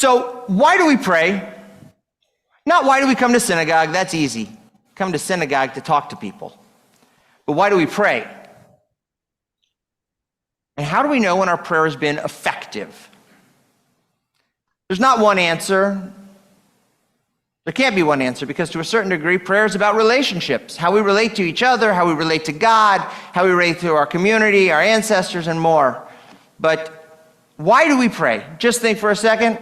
So why do we pray? Not why do we come to synagogue? That's easy. Come to synagogue to talk to people. But why do we pray? And how do we know when our prayer has been effective? There's not one answer. There can't be one answer, because to a certain degree, prayer is about relationships, how we relate to each other, how we relate to God, how we relate to our community, our ancestors, and more. But why do we pray? Just think for a second.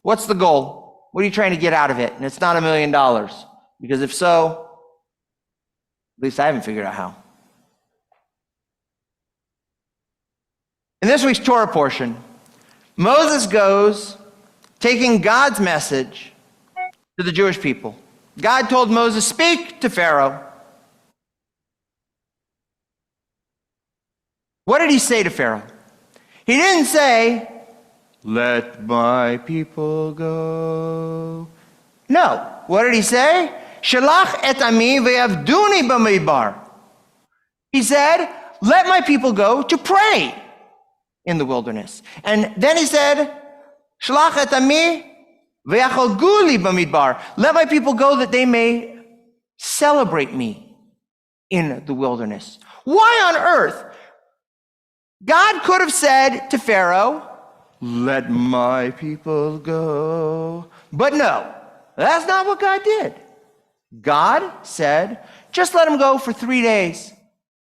What's the goal? What are you trying to get out of it? And it's not $1 million, because if so, at least I haven't figured out how. In this week's Torah portion, Moses goes taking God's message to the Jewish people. God told Moses, speak to Pharaoh. What did he say to Pharaoh? He didn't say, let my people go. No. What did he say? Shalach et ami ve'avduni b'midbar. He said, let my people go to pray in the wilderness. And then he said, Shalach et ami ve'achalguli b'midbar. Let my people go that they may celebrate me in the wilderness. Why on earth? God could have said to Pharaoh, let my people go. But no, that's not what God did. God said, just let them go for 3 days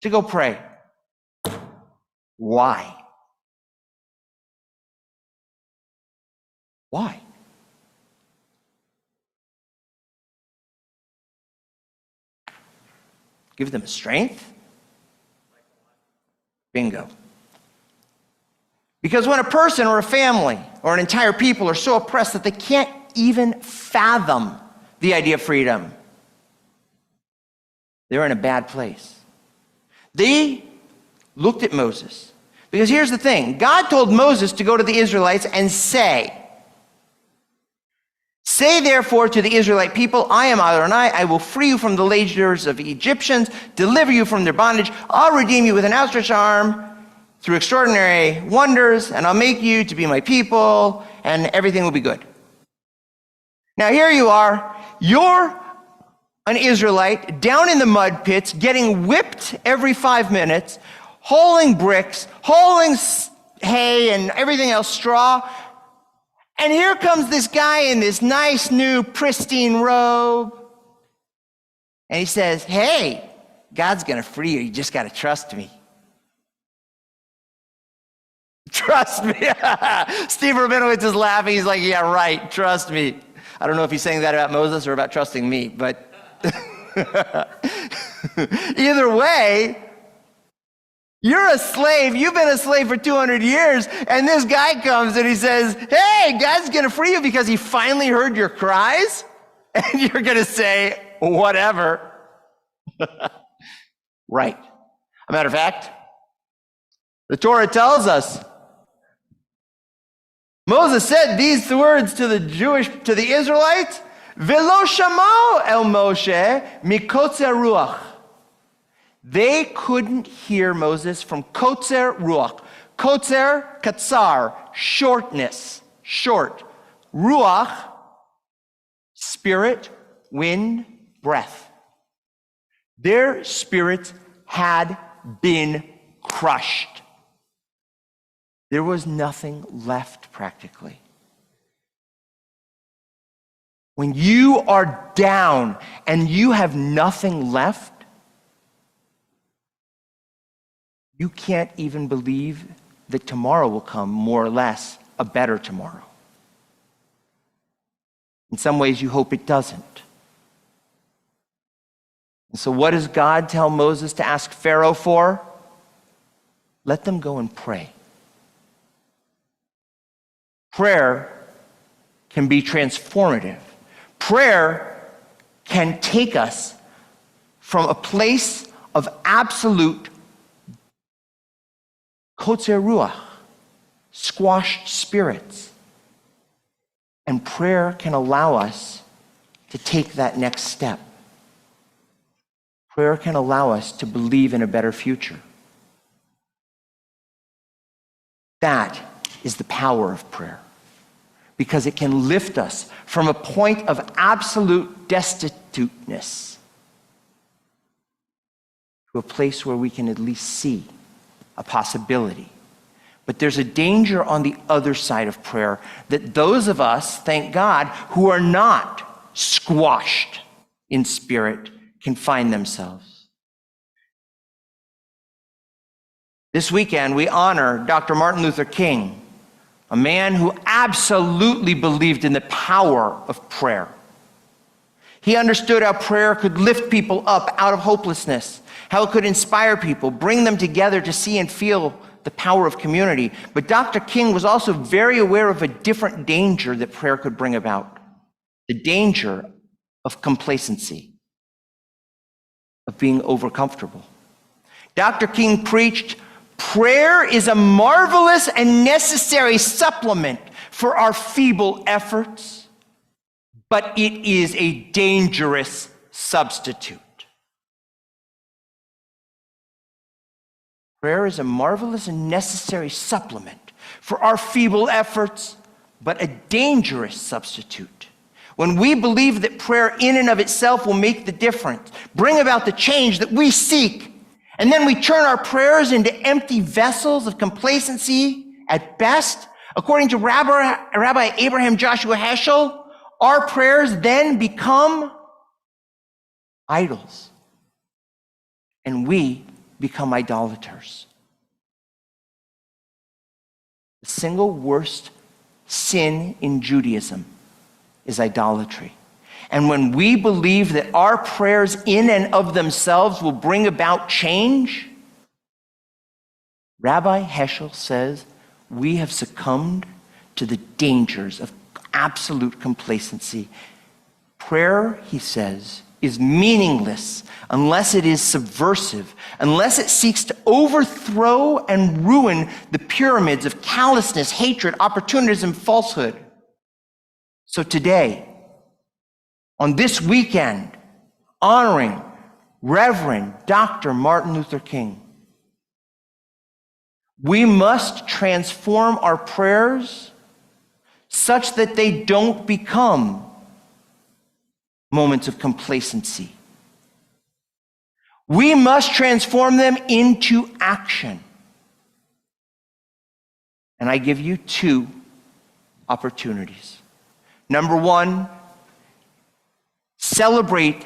to go pray. Why? Why? Give them strength? Bingo. Because when a person or a family or an entire people are so oppressed that they can't even fathom the idea of freedom, they're in a bad place. They looked at Moses. Because here's the thing. God told Moses to go to the Israelites and say therefore to the Israelite people, I am Adonai, I will free you from the laborers of Egyptians, deliver you from their bondage, I'll redeem you with an outstretched arm through extraordinary wonders, and I'll make you to be my people, and everything will be good. Now here you are, you're an Israelite down in the mud pits, getting whipped every 5 minutes, hauling bricks, hauling hay and everything else, straw. And here comes this guy in this nice new pristine robe. And he says, hey, God's going to free you. You just got to trust me. Trust me. Steve Rabinowitz is laughing. He's like, yeah, right. Trust me. I don't know if he's saying that about Moses or about trusting me, but either way, you're a slave. You've been a slave for 200 years. And this guy comes and he says, hey, God's going to free you because he finally heard your cries. And you're going to say, whatever. Right. As a matter of fact, the Torah tells us, Moses said these words to the Israelites, Velo shamau el Moshe mikotzer ruach. They couldn't hear Moses from kotzer ruach. Kotzer, katsar, shortness, short. Ruach, spirit, wind, breath. Their spirits had been crushed. There was nothing left practically. When you are down and you have nothing left, you can't even believe that tomorrow will come, more or less, a better tomorrow. In some ways, you hope it doesn't. And so what does God tell Moses to ask Pharaoh for? Let them go and pray. Prayer can be transformative. Prayer can take us from a place of absolute kotzer ruach, squashed spirits. And prayer can allow us to take that next step. Prayer can allow us to believe in a better future. That is the power of prayer. because it can lift us from a point of absolute destituteness to a place where we can at least see a possibility. But there's a danger on the other side of prayer that those of us, thank God, who are not squashed in spirit can find themselves. This weekend, we honor Dr. Martin Luther King, a man who absolutely believed in the power of prayer. He understood how prayer could lift people up out of hopelessness, how it could inspire people, bring them together to see and feel the power of community. But Dr. King was also very aware of a different danger that prayer could bring about, the danger of complacency, of being overcomfortable. Dr. King preached, prayer is a marvelous and necessary supplement for our feeble efforts, but it is a dangerous substitute. Prayer is a marvelous and necessary supplement for our feeble efforts, but a dangerous substitute. When we believe that prayer in and of itself will make the difference, bring about the change that we seek, and then we turn our prayers into empty vessels of complacency at best, according to Rabbi Abraham Joshua Heschel, our prayers then become idols, and we become idolaters. The single worst sin in Judaism is idolatry. And when we believe that our prayers in and of themselves will bring about change, Rabbi Heschel says we have succumbed to the dangers of absolute complacency. Prayer, he says, is meaningless unless it is subversive, unless it seeks to overthrow and ruin the pyramids of callousness, hatred, opportunism, falsehood. So today, on this weekend, honoring Reverend Dr. Martin Luther King, we must transform our prayers such that they don't become moments of complacency. We must transform them into action. And I give you two opportunities. Number one, celebrate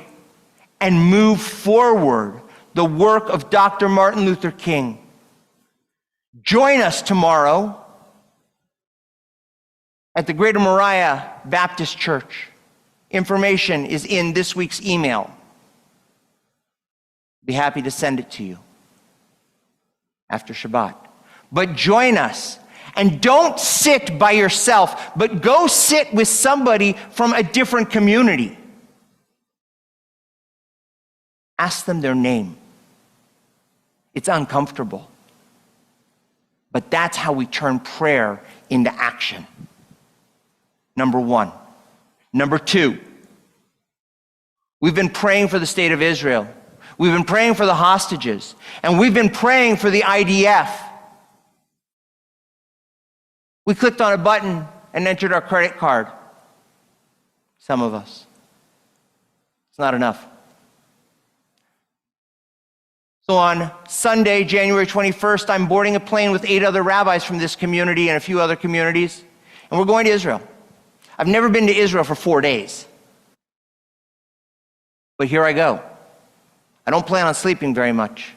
and move forward the work of Dr. Martin Luther King. Join us tomorrow at the Greater Moriah Baptist Church. Information is in this week's email. Be happy to send it to you after Shabbat. But join us, and don't sit by yourself, but go sit with somebody from a different community. Ask them their name. It's uncomfortable, but that's how we turn prayer into action. Number one. Number two, we've been praying for the state of Israel. We've been praying for the hostages, and we've been praying for the IDF. We clicked on a button and entered our credit card. Some of us. It's not enough. So on Sunday, January 21st, I'm boarding a plane with 8 other rabbis from this community and a few other communities, and we're going to Israel. I've never been to Israel for 4 days. But here I go. I don't plan on sleeping very much.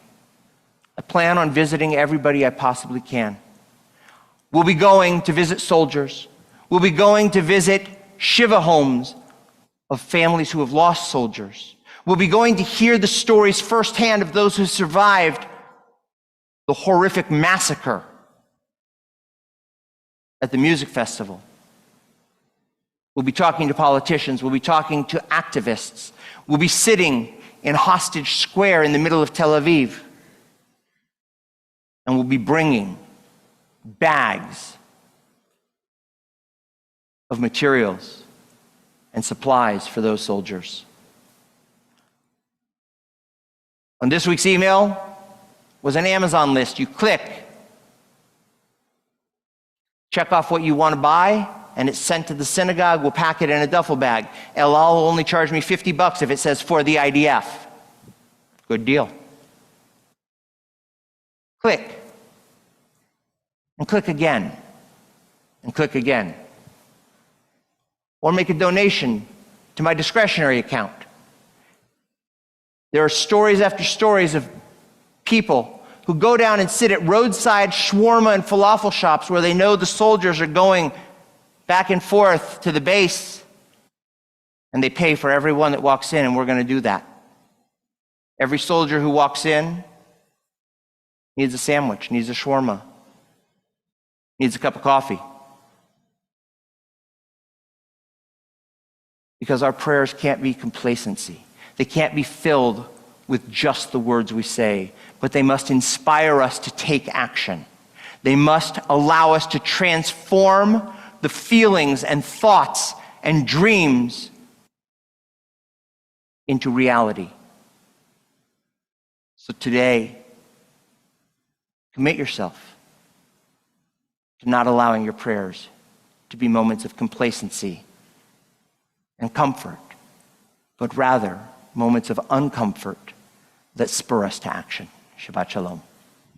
I plan on visiting everybody I possibly can. We'll be going to visit soldiers. We'll be going to visit Shiva homes of families who have lost soldiers. We'll be going to hear the stories firsthand of those who survived the horrific massacre at the music festival. We'll be talking to politicians. We'll be talking to activists. We'll be sitting in Hostage Square in the middle of Tel Aviv. And we'll be bringing bags of materials and supplies for those soldiers. On this week's email was an Amazon list. You click, check off what you want to buy, and it's sent to the synagogue, we'll pack it in a duffel bag. El Al will only charge me $50 if it says for the IDF. Good deal. Click. And click again. And click again. Or make a donation to my discretionary account. There are stories after stories of people who go down and sit at roadside shawarma and falafel shops where they know the soldiers are going back and forth to the base, and they pay for everyone that walks in, and we're going to do that. Every soldier who walks in needs a sandwich, needs a shawarma, needs a cup of coffee. Because our prayers can't be complacency. They can't be filled with just the words we say, but they must inspire us to take action. They must allow us to transform the feelings and thoughts and dreams into reality. So today, commit yourself to not allowing your prayers to be moments of complacency and comfort, but rather moments of uncomfort that spur us to action. Shabbat Shalom.